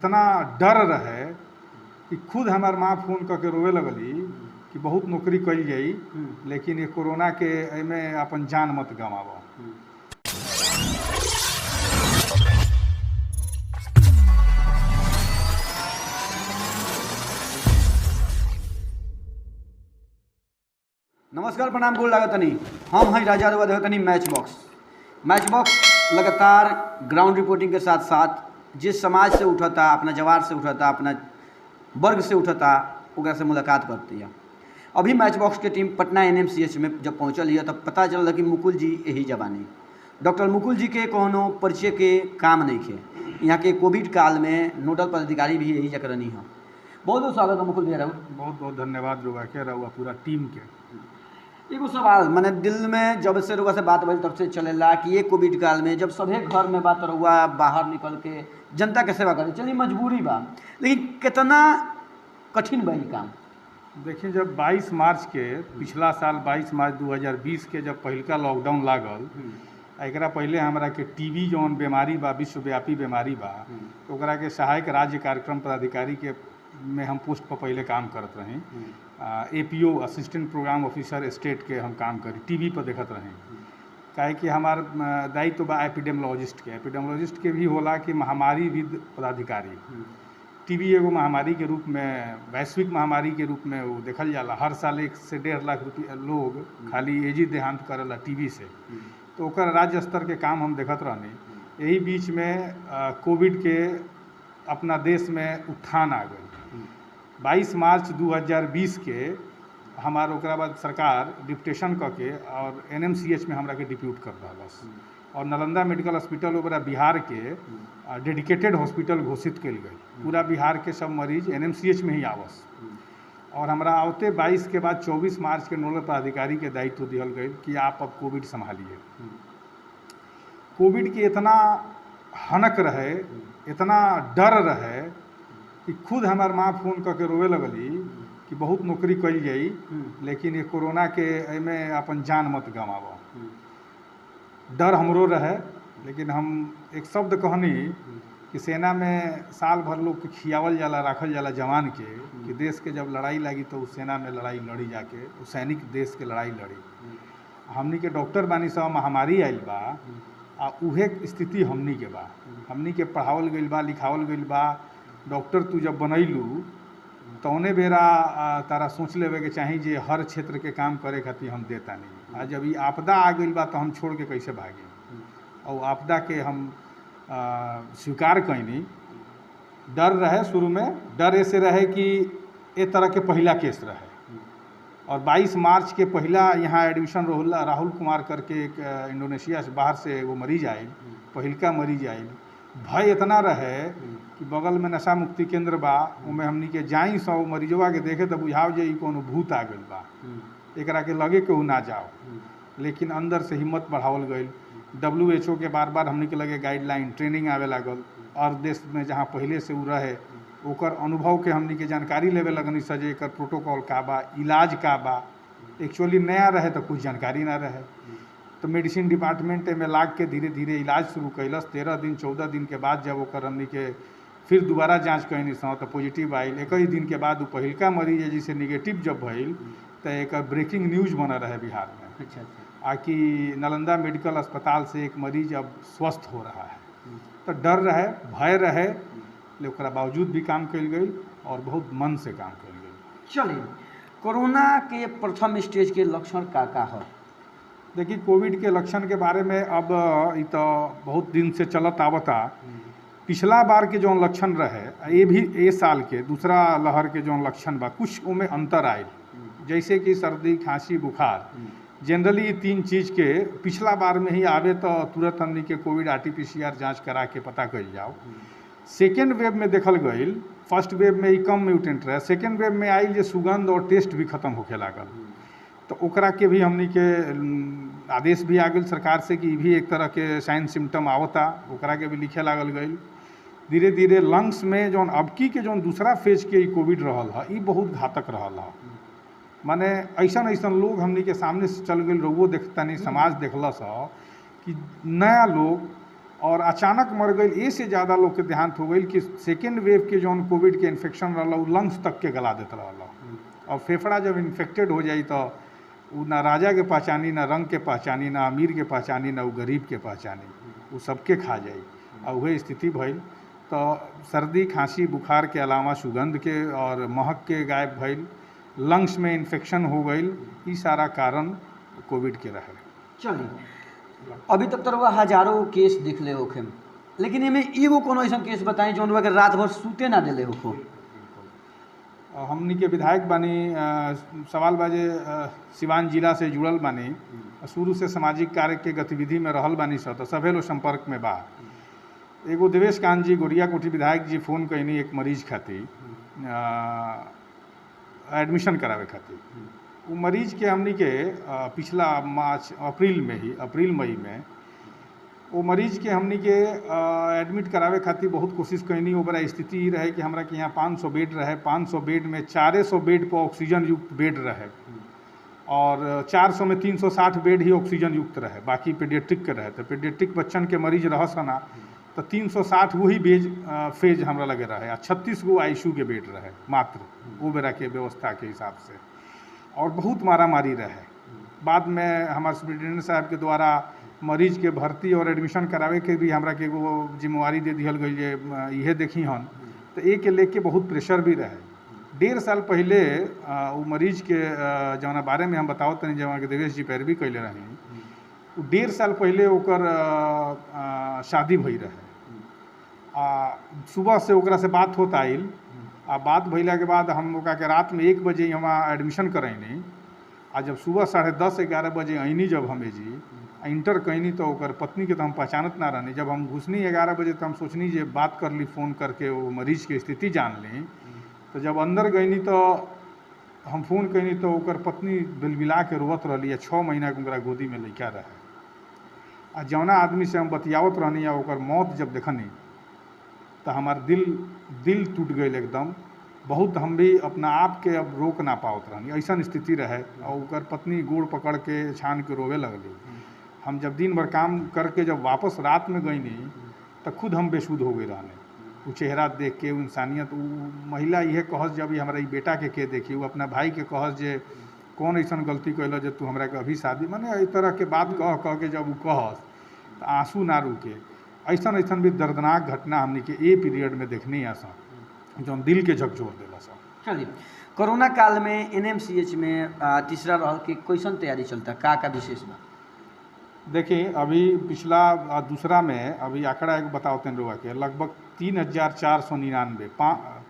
इतना डर रहे कि खुद हमार माँ फ़ोन करके रोवे लगली कि बहुत नौकरी कल जाई, लेकिन ये कोरोना के एमे अपन जान मत गंवाव। नमस्कार, प्रणाम, गोल लागतनी। हम हैं राजा रुआ देखतनी मैच बॉक्स लगातार ग्राउंड रिपोर्टिंग के साथ साथ जिस समाज से उठता, अपना जवार से उठता, अपना वर्ग से उठता, ओकरा से मुलाकात करती है। अभी मैच बॉक्स के टीम पटना NMCH में जब पहुँचल है तब पता चल कि मुकुल जी यही जबानी डॉक्टर मुकुल जी के कोनो परिचय के काम नहीं थे। यहाँ के कोविड काल में नोडल पदाधिकारी भी यही जकरनी है। बहुत बहुत स्वागत है मुकुल भैया। बहुत बहुत धन्यवाद रुआ के रहुआ पूरा टीम के। एगो सवाल मैंने दिल में जब से रुआ से बात भइल तब से चलेला कि ये कोविड काल में जब सभे घर में बात रुआ बाहर निकल के जनता के सेवा करे, चलिए मजबूरी बा, लेकिन कितना कठिन बा ये काम। देखिए, जब 22 मार्च के पिछला साल 22 मार्च 2020 के जब पहिलका लॉकडाउन लागल, एकरा पहले हमरा के टीबी जौन बीमारी बा, विश्वव्यापी बीमारी बा, तो ओकरा के सहायक राज्य कार्यक्रम पदाधिकारी के में हम पोस्ट पर पहले काम करत रही। APO assistant program officer state के हम काम करी, टीवी पर देखत रही। काहे कि हमार दायित्व बा एपिडेमोलॉजिस्ट के भी होला कि महामारी विद पदाधिकारी। टीबी एगो महामारी के रूप में, वैश्विक महामारी के रूप में वो देखल जाला। हर साल 1 से 1.5 लाख लोग खाली एजी देहांत करेला टीबी से, तो ओकर राज्य स्तर के काम हम देखत रहनी। यही बीच में कोविड के अपना देश में उत्थान आ गई। 22 मार्च 2020 के हमार ओकरा बाद सरकार डिप्यूटेशन करके और NMCH में हमरा के डिप्यूट कर रहा बस, और नालंदा मेडिकल हॉस्पिटल ओकरा बिहार के डेडिकेटेड हॉस्पिटल घोषित कल गई। पूरा बिहार के सब मरीज NMCH में ही आवस, और हमरा आवते 22 के बाद 24 मार्च के नोडल पदाधिकारी के दायित्व दिहल गई कि आप अब कोविड संभालिए। कोविड के इतना हनक रहे, इतना डर रहे कि खुद हमार माँ फ़ोन करके रोवे लगली कि बहुत नौकरी कल जाई, लेकिन ये कोरोना के एमे अपन जान मत गंवाव। डर हमरो रहे, लेकिन हम एक शब्द कहनी कि सेना में साल भर लोग के खियावल जाला, राखल जाला जवान के, कि देश के जब लड़ाई लगी तो उस सेना में लड़ाई लड़ी जाके, उस सैनिक देश के लड़ाई लड़ी। हमनी के डॉक्टर बानी सब, महामारी आइल बा आ उहे स्थिति हमनी के बा। हमनी के पढ़ावल गइल बा, लिखावल गइल बा। डॉक्टर तू जब बनैलू तौने बेरा तारा सोच लेवे के चाही जे हर क्षेत्र के काम करे खातिर हम देता नहीं। आज जब ये आपदा आ गई बा तो हम छोड़ के कैसे भागे, और आपदा के हम स्वीकार कैनी। डर रहे शुरू में, डर ऐसे रहे कि ए तरह के पहला केस रहे, और 22 मार्च के पहला यहाँ एडमिशन राहुल कुमार करके एक इंडोनेशिया से बाहर से वो मरीज आए, पहिलका मरीज आए। भय इतना रहे कि बगल में नशा मुक्ति केंद्र बा, उमें हमनी के जाई सौ मरीजवा के देखे तो बुझाव जे कोनो भूत आ गई बा, एकरा के लगे केहू ना जाओ। लेकिन अंदर से हिम्मत बढ़ावल गई। WHO के बार बार हमनी के लगे गाइडलाइन ट्रेनिंग आवे लागल, और देश में जहाँ पहले से उ रहे ओकर अनुभव के हमनी के जानकारी लेवे लगनी सजे, एकर प्रोटोकॉल का बा, इलाज का बा। एक्चुअली नया रहे तो कुछ जानकारी ना रहे, तो मेडिसिन डिपार्टमेंट में लाग के धीरे धीरे इलाज शुरू कैलस। 13 दिन 14 दिन के बाद जब ओकर हमनी के फिर दोबारा जांच कैनी तो पॉजिटिव आयल। 21 दिन के बाद वो पहिलका मरीज है जिसे निगेटिव जब भइल तो एक ब्रेकिंग न्यूज बना रहे बिहार में। अच्छा। आकि नालंदा मेडिकल अस्पताल से एक मरीज अब स्वस्थ हो रहा है। तो डर रहे, भय रहे, लेकिन ओकरा बावजूद भी काम कल गई और बहुत मन से काम कल गई। चलिए, कोरोना के प्रथम स्टेज के लक्षण का है? देखिए, कोविड के लक्षण के बारे में अब ये तो बहुत दिन से चलत आवता। पिछला बार के जो लक्षण रहे, ये भी ए साल के दूसरा लहर के जो लक्षण बा, कुछ उनमें अंतर आए। जैसे कि सर्दी, खांसी, बुखार, जनरली 3 चीज़ के पिछला बार में ही आवे तो तुरंत हमनी के कोविड RT-PCR जांच करा के पता कर जाओ। सेकेंड वेव में देखल गई, फर्स्ट वेव में ही कम म्यूटेंट रहे, सेकेंड वेव में आई जे सुगंध और टेस्ट भी खत्म होके लागल। तो ओकरा के भी हमनी के आदेश भी आ गई सरकार से कि भी एक तरह के साइन सिम्टम आवता, ओकरा के भी लिखे लागल गई। धीरे धीरे लंग्स में जो अबकी के जो दूसरा फेज के कोविड रहल है, ये बहुत घातक रहल है। माने ऐसा लोग हमनी के सामने से चल गए, रउओ देखता नहीं, समाज देखलस कि नया लोग और अचानक मर गई। ये से ज़्यादा लोग के देहांत हो गई कि सेकेंड वेव के जौन कोविड के इन्फेक्शन रहा लंग्स तक के गला देता रहा। और फेफड़ा जब इन्फेक्टेड हो जाई तो वो ना राजा के पहचानी, ना रंग के पहचानी, ना अमीर के पहचानी, ना वो गरीब के पहचानी, वो सबके खा जाई। और वही स्थिति भइल। तो सर्दी खांसी बुखार के अलावा सुगंध के और महक के गायब भइल, लंग्स में इन्फेक्शन हो गई। ये सारा कारण कोविड के रहे। चलिए अभी तक तो रउआ हजारों केस देख ले होखे, लेकिन एमे एगो कोनो ऐसा केस बताई जौन रउआ के रात भर सूते ना देले होखो। हमनी के विधायक बानी, सवाल बाजे सिवान जिला से जुड़ल बानी, शुरू से सामाजिक कार्य के गतिविधि में रहल बानी सब, तो सभे लोग संपर्क में बा। एगो देवेश कांत जी गोरिया कोठी विधायक जी फोन कैनी एक मरीज खातिर एडमिशन करावे खातिर। वो मरीज के हमनी के पिछला अप्रैल मई में वो मरीज के हमनी के एडमिट करावे खातिर बहुत कोशिश कैनी। ओकरा स्थिति ही रहे कि हमरा के यहाँ 500 बेड रहे, 500 बेड में 400 बेड पर ऑक्सीजन युक्त बेड रहे और 400 में 360 बेड ही ऑक्सीजन युक्त रहे, बाकी पीडियाट्रिक के रहे। तो पीडियाट्रिक बच्चन के मरीज रह सना तो 360 वही फेज हमरा लगे रहे आ 36 गो आईसीयू के बेड रहे मात्र वो बेरा के व्यवस्था के हिसाब से। और बहुत मारामारी रहे। बाद में हमारे सुप्रिंटेंडेंट साहब के द्वारा मरीज के भर्ती और एडमिशन करावे के भी हमरा के एगो जिम्मेवारी दे दिहल गई जे इहे देखी हन। तो एक के लेके बहुत प्रेशर भी रहे। 1.5 साल पहले वो मरीज के जौना बारे में हम बताओ तनी जौन के देवेश जी पैरवी कैले रही, 1.5 साल पहले ओकर शादी भई रहे। सुबह से ओकरा से बात होता आइल आ बात भइला के बाद हम ओकरा के रात में 1 बजे वहाँ एडमिशन करैनी आ जब सुबह 10:30-11 बजे अइनी जब हमें जी इंटर कैनी तो ओकर पत्नी के तो हम पहचानत ना रहनी। जब हम घुसनी 11 बजे तो हम सोचनी जे बात कर ली फ़ोन करके वो मरीज के स्थिति जान ली। तो जब अंदर गईनी तो हम फ़ोन कैनी तो ओकर पत्नी बिलबिला के रोवत रही है। 6 महीना के ओकरा गोदी में लइका रहे आ जौना आदमी से हम बतियावत रहनी आ ओकर मौत जब देखनी तो हमार दिल टूट गई एकदम। बहुत हम भी अपना आप के अब रोक ना पावत रहनी, ऐसा स्थिति रहे। और ओकर पत्नी गोड़ पकड़ के छान के रोवे लगली। हम जब दिन भर काम करके जब वापस रात में गईनी तो खुद हम बेसुध हो गए रहने। वो चेहरा देख के, वो इंसानियत, वो महिला ये कहस जब ये हमारा बेटा के देखी, वो अपना भाई के कहस जे कौन ऐसा गलती कैल जे तू हमरा के अभी शादी, माने इस तरह के बात कह के जब वो कहस तो आंसू ना रुके। ऐसा भी दर्दनाक घटना हमने के ए पीरियड में देखनी आसा जो दिल के झकझोर देला सा। चलिए कोरोना काल में एनएमसीएच में तीसरा रहल के कैसन तैयारी चलता, का विशेष बा? देखिए अभी पिछला दूसरा में अभी आंकड़ा एक बताते हैं लोगों के लगभग 3,499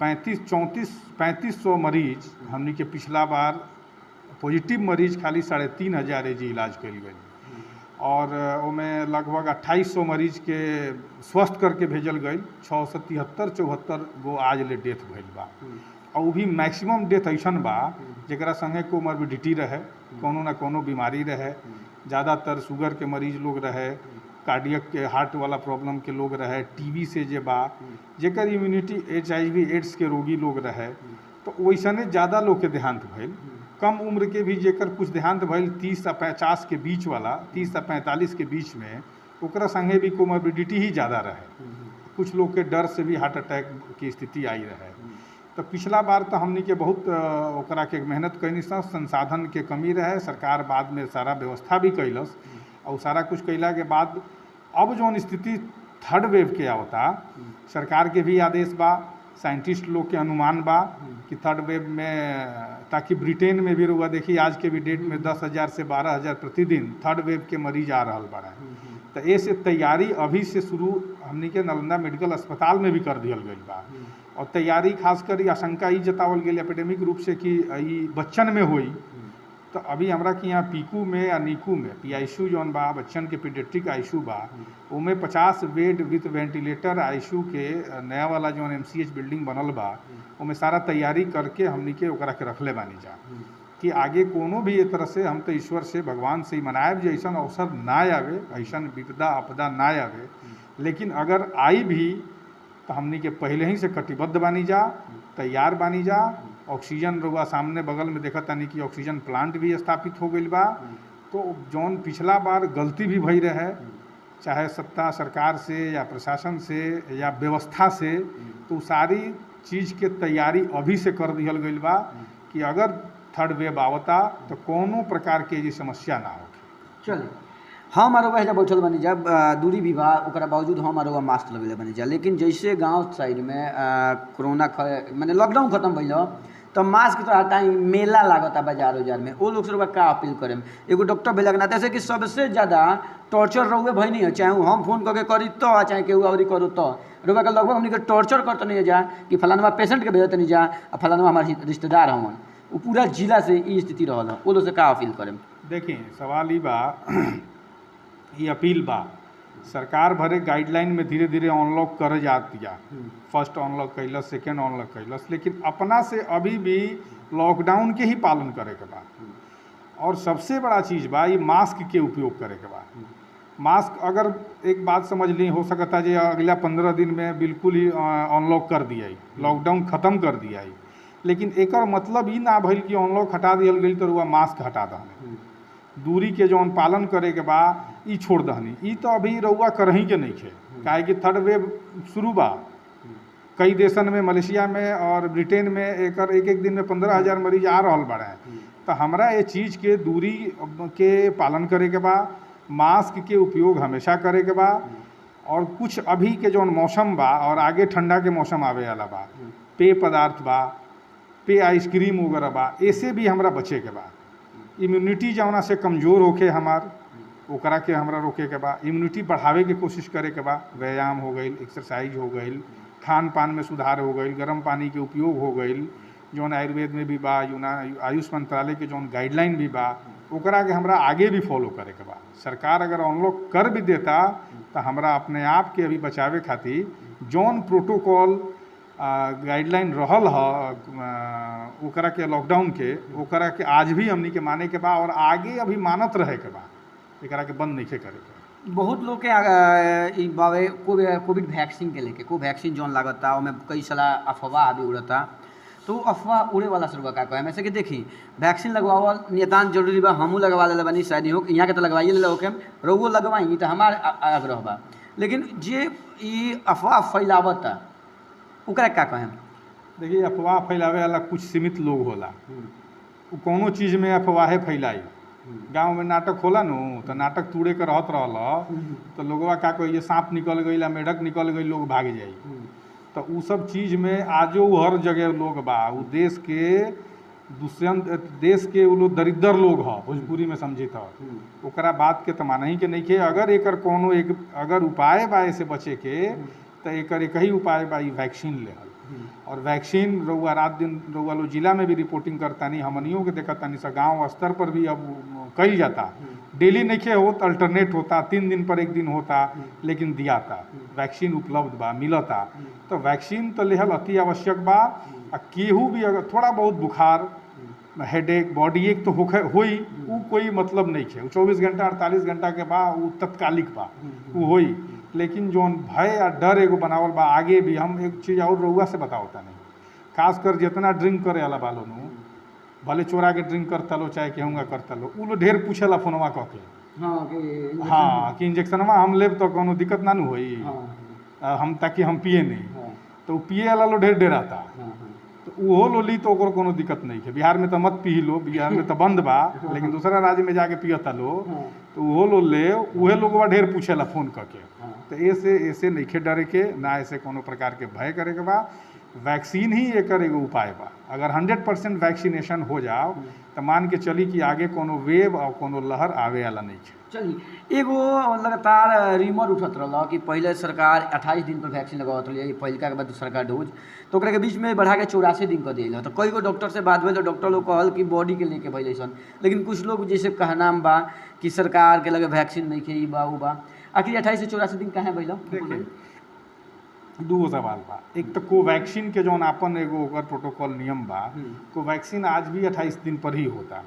3500 मरीज हमने के पिछला बार पॉजिटिव मरीज खाली 3,500 जी इलाज कल गई और उनमें लगभग 2800 मरीज के स्वस्थ करके भेजल गई। 673-74 गो आज ले डेथ भइल बा और वो भी मैक्सिमम डेथ ऐसन बा जरा संगे कोमॉर्बिडिटी रहे, कोनो ना कोनो बीमारी रहे। ज़्यादातर शुगर के मरीज लोग रहे, कार्डियक के हार्ट वाला प्रॉब्लम के लोग रहे, टीबी से जे बा जेकर इम्यूनिटी HIV एड्स के रोगी लोग रहे। तो वैसने ज़्यादा लोग के देहांत भइल। कम उम्र के भी जेकर कुछ देहांत भइल 30 से 50 के बीच वाला, 30 से 45 के बीच में, ओकरा संगे भी कोमॉर्बिडिटी ही ज़्यादा रहे। कुछ लोग के डर से भी हार्ट अटैक की स्थिति आई रहे। तो पिछला बार तो हमनी के बहुत ओकरा के मेहनत कैनी सा, संसाधन के कमी रहे। सरकार बाद में सारा व्यवस्था भी कैलस और सारा कुछ कैला के बाद अब जो स्थिति थर्ड वेव के आवता, सरकार के भी आदेश बा, साइंटिस्ट लोग के अनुमान बा कि थर्ड वेव में, ताकि ब्रिटेन में भी रुआ देखिए आज के भी डेट में 10,000 से 12,000 प्रतिदिन थर्ड वेव के मरीज आ रहा बड़ा। तो ऐसे तैयारी अभी से शुरू हमनी के नालंदा मेडिकल अस्पताल में भी कर दिया गई बा और तैयारी खासकर आशंका ये जतावल गई एपिडेमिक रूप से कि बच्चन में हुई। तो अभी हमरा के यहाँ पीकू में या नीकू में PICU जौन बा बच्चन के पीडियाट्रिक ICU बा, उनमें 50 बेड विथ वेंटिलेटर ICU के नया वाला जौन MCH बिल्डिंग बनल बा, उनमें सारा तैयारी करके हमनी के ओकरा के रखले बानी जा कि आगे कोनो भी एक तरह से हम तो ईश्वर से भगवान से ही मनायब जे ऐसा अवसर ना आवे, ऐसा विपदा आपदा ना आवे। लेकिन अगर आई भी तो हमनी के पहले ही से कटिबद्ध बानी जा, तैयार बानी जा। ऑक्सीजन रुआ सामने बगल में देखा तानी कि ऑक्सीजन प्लांट भी स्थापित हो गई बा। तो जौन पिछला बार गलती भी भई रहे, चाहे सत्ता सरकार से या प्रशासन से या व्यवस्था से, तो सारी चीज़ के तैयारी अभी से कर दिहल गई बा कि अगर थर्ड वेव आवता तो कोनो प्रकार के ये समस्या ना हो। चलिए, हम आरो जब बैठल बनी जब दूरी भी बा, ओकरा बावजूद हम आरो मास्क लगेले बनी जा, लेकिन जैसे गांव साइड में कोरोना माने लॉकडाउन खत्म भइल तो मास्क तो हटाई, मेला लागता बाजार उजार में, वो लोग से का अपील करें? एगो डॉक्टर भेजा के नाते से कि सबसे ज़्यादा टॉर्चर रहुए भई नहीं है, चाहे हम फोन करके करी तो चाहे केहू और करो तो रुआ के लगभग हमने के टॉर्चर करते नहीं जा कि फलाना पेशेंट के भेजते नहीं जा, और फलाना हमारे रिश्तेदार हवन, वो पूरा जिला से ये स्थिति रहल है, वो लोग से का अपील करें? देखिए सवाल ही बा ये अपील बा, सरकार भरे गाइडलाइन में धीरे धीरे अनलॉक कर जाती है, फर्स्ट अनलॉक कैलस, सेकेंड अनलॉक कैलस, लेकिन अपना से अभी भी लॉकडाउन के ही पालन करे के बा। और सबसे बड़ा चीज़ बा ये मास्क के उपयोग करे के बा। मास्क अगर एक बात समझ ली, हो सकता है अगला 15 दिन में बिल्कुल ही अनलॉक कर दिया, लॉकडाउन ख़त्म कर दिया, लेकिन एक मतलब ही ना भइल कि अनलॉक हटा दिया गई तो वह मास्क हटा दहनी, दूरी के जौन पालन करे के बा ई छोड़ दहनी, ई तो अभी रउआ करही के नहीं खे, काहे कि थर्ड वेव शुरू बा। कई देशन में, मलेशिया में और ब्रिटेन में एक दिन में 15,000 मरीज आ रहा बाड़े। तो हमरा ये चीज़ के दूरी के पालन करे के बा, मास्क के उपयोग हमेशा करे के बा, और कुछ अभी के जौन मौसम बा और आगे ठंडा के मौसम आवे वाला बा, पेय पदार्थ बा, पे आइसक्रीम वगैरह बा, ऐसे भी हमरा बचे के बा। इम्यूनिटी जौना से कमज़ोर होके हमार ओकरा के हमरा रोके के बा, इम्यूनिटी बढ़ावे के कोशिश करे के बा, व्यायाम हो गई, एक्सरसाइज हो गई, खान पान में सुधार हो गई, गर्म पानी के उपयोग हो गई, जौन आयुर्वेद में भी बा, आयुष मंत्रालय के जौन गाइडलाइन भी बा, ओकरा के हमरा आगे भी फॉलो करे के बा। सरकार अगर अनलॉक कर भी देता तो हमरा अपने आप के अभी बचावे खातिर जौन प्रोटोकॉल गाइडलाइन रहल है ओकरा के लॉकडाउन के, ओकरा के आज भी हमनी के माने के बा और आगे अभी मानत रहे के बा, एकरा के बंद नहीं करे के। बहुत लोग के बावे कोविड वैक्सीन के लेके, वैक्सीन जौन लागता ओमें कई सारा अफवाह भी उड़ता, तो अफवाह उड़े वाला से का कहे ऐसे कि देखी वैक्सीन लगवावल नितान जरूरी बा, हमू लगवा ले बनी, शायद हो यहाँ के तो लगवाइए ले होके रउओ लगवाई तो हमार आग्रह बा, लेकिन जे ये अफवाह फैलावता ओकरा का कहें? देखिए अफवाह फैलावे वाला कुछ सीमित लोग होला, वो कोनो चीज़ में अफवाहे फैलाई। गांव में नाटक होला नु तो नाटक तूड़े के रहत रहल तो लोगवा का कहिए सांप निकल गई, मेढक निकल गई, लोग भाग जाई। तो उ सब चीज़ में आजो हर जगह लोग बा, वो देश के दुष्यंत, देश के वो लोग दरिद्र लोग ह, भोजपुरी में समझे तो ओकरा बात के तो मानही के नहीं के। अगर एकर कोनो एक अगर उपाय बा ऐसे बचे के तो एक ही उपाय बा वैक्सीन लेहल। और वैक्सीन रउआ रात दिन रउआ लो जिला में भी रिपोर्टिंग करतानी, हमनियों के देखतानी सा, गांव स्तर पर भी अब कई जाता, डेली नहीं होता, अल्टरनेट होता, 3 दिन पर 1 दिन होता, लेकिन दियाता वैक्सीन उपलब्ध बा, मिलता। तो वैक्सीन तो लेहल अति आवश्यक बा। केहू भी अगर थोड़ा बहुत बुखार, हेडेक, बॉडी एक तो होई, वो कोई मतलब नहीं है, 24 घंटा 48 घंटा के बाद वो तत्कालिक बा, वो होई। लेकिन जौन भय या डर एगो बनावल बा, आगे भी हम एक चीज़ और रउआ से बतावता नहीं, खासकर जितना ड्रिंक करे वाला बालो नु, भले चोरा के ड्रिंक करता लो चाहे केहूँगा करता लो, उ लोग ढेर पूछेला फोनवा कह के, हाँ कि इंजेक्शनवा हम लेब तो कोनो दिक्कत ना नु होई, हम ताकि हम पिए नहीं, तो पिए वाला लो ढेर आता, तो वो लो ली तो ओकर कोनो दिक्कत नहीं है। बिहार में तो मत पी लो, बिहार में तो बंद बा, लेकिन दूसरा राज्य में जाके पियता लो तो वो लो ले, उहे लोग ढेर पूछेला फोन करके। तो ऐसे नहीं खे डरे के, ना ऐसे कोनो प्रकार के भय करे के बा। वैक्सीन ही एक एगो उपाय बा। अगर 100% वैक्सीनेशन हो जाओ तो मान के चली कि आगे कोनो वेव और कोनो लहर आवे वाला नहीं है। चलिए, एगो लगातार रिमर उठत रहा कि पहले सरकार 28 दिन पर वैक्सीन लगावत रही, पहिलका के बाद दूसरका डोज, तो ओकरा के बीच में बढ़ा के 84 दिन कर दिया। तो कई गो डॉक्टर से बात भेल तो डॉक्टर लोग कहल कि बॉडी के लेके भैल सन, लेकिन कुछ लोग जैसे कहनाम बा कि सरकार के लगे वैक्सीन नहीं खे, बा वो बा, आखिर 28 से 84 दिन कहाँ भैल? देखिए 2 सवाल बा। एक तो कोवैक्सीन के जौन आपन एगो ओकर प्रोटोकॉल नियम बा, कोवैक्सीन आज भी 28 दिन पर ही होता,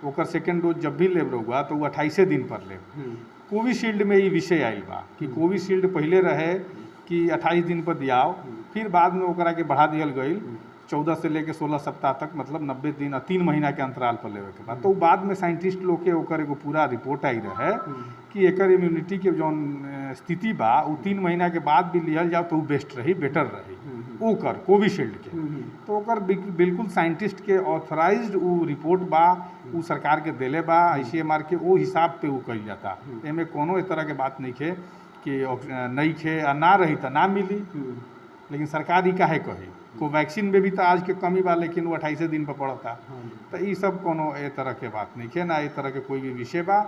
ओकर सेकेंड डोज जब भी लेब रहुआ तो वो 28 दिन पर लेब। कोविशील्ड में ये विषय आयल बा कि कोविशील्ड पहले रहे कि 28 दिन पर दियाओ, फिर बाद में ओकरा के बढ़ा दियल गई 14 से लेकर 16 सप्ताह तक, मतलब 90 दिन और 3 महीना के अंतराल पर लेवे के बाद। तो बाद में साइंटिस्ट लोग के ओकर एगो पूरा रिपोर्ट आई रहे कि एकर इम्यूनिटी के जौन स्थिति बा उ 3 महीना के बाद भी लिहल जाओ तो उ बेस्ट रही, बेटर रही ओकर कोविशील्ड के। तो ओकर बिल्कुल साइंटिस्ट के ऑथराइज्ड उ रिपोर्ट बा, उ सरकार के देले बा, ICMR के ओ हिसाब पे उ कइल जाता। एमे कोनो इस तरह के बात नहीं खे कि नहीं खे आ ना रही तो ना मिली। लेकिन सरकार ही काहे कही, कोवैक्सीन में भी तो आज के कमी बा, लेकिन वो 28 दिन पर पड़ता। तो ये सब कोनो ए तरह के बात नहीं है ना, ए तरह के कोई भी विषय बा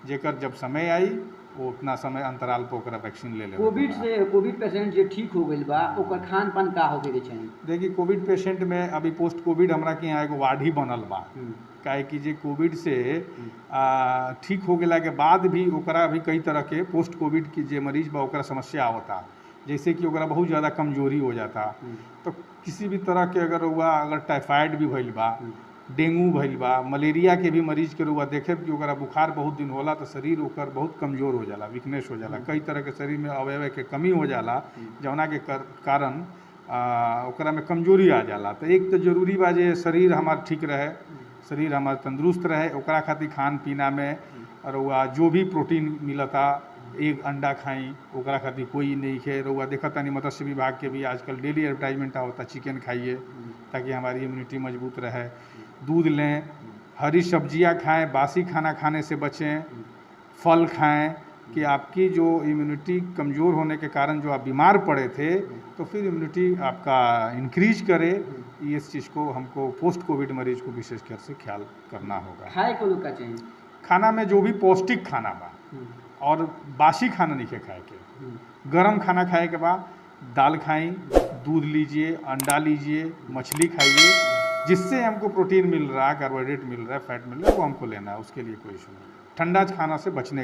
जेकर जब समय आई वो उतना समय अंतराल पर ओकरा वैक्सीन ले ले। कोविड पेशेंट जो ठीक हो गई बा ओकर खान पान का होके के चाहिए? देखिए कोविड पेशेंट में अभी पोस्ट कोविड हमरा के यहाँ एगो वार्ड ही बनल बा, काहे कि जे कोविड से ठीक हो गया के बाद भी ओकरा भी कई तरह के पोस्ट कोविड की जे मरीज बा ओकरा समस्या आवता, जैसे कि ओकरा बहुत ज़्यादा कमजोरी हो जाता। तो किसी भी तरह के अगर टाइफाइड भी भइल बा, डेंगू भइल बा, मलेरिया के भी मरीज के रुआ देखे कि ओकरा बुखार बहुत दिन होला तो शरीर ओकर बहुत कमज़ोर हो जाला, वीकनेस हो जाला, कई तरह के शरीर में अवयव के कमी हो जाला, जौना के कारण ओकरा में कमजोरी आ जाला। तो एक तो जरूरी बा जे शरीर हमार ठीक रहे, शरीर हमार तंदुरुस्त रहे, ओकरा खातिर खान पीना में रुआ जो भी प्रोटीन मिलता, एक अंडा खाई, ओकरा खातिर कोई नहीं है। रुआ देखा तानी मत्स्य विभाग के भी आजकल डेली एडवर्टाइजमेंट आवता चिकन खाइए ताकि हमारी इम्यूनिटी मजबूत रहे, दूध लें, हरी सब्जियां खाएं, बासी खाना खाने से बचें, फल खाएं कि आपकी जो इम्यूनिटी कमज़ोर होने के कारण जो आप बीमार पड़े थे तो फिर इम्यूनिटी आपका इंक्रीज करे। इस चीज़ को हमको पोस्ट कोविड मरीज को विशेषकर से ख्याल करना होगा। खाए को लोग का चाहिए खाना में जो भी पौष्टिक खाना बा और बासी खाना नहीं खाए के, गरम खाना खाए के बाद दाल खाई, दूध लीजिए, अंडा लीजिए, मछली खाइए, जिससे हमको प्रोटीन मिल रहा है, कार्बोहाइड्रेट मिल रहा है, फैट मिल रहा है, वो हमको लेना है, उसके लिए कोई इशू नहीं। ठंडा खाना से बचना।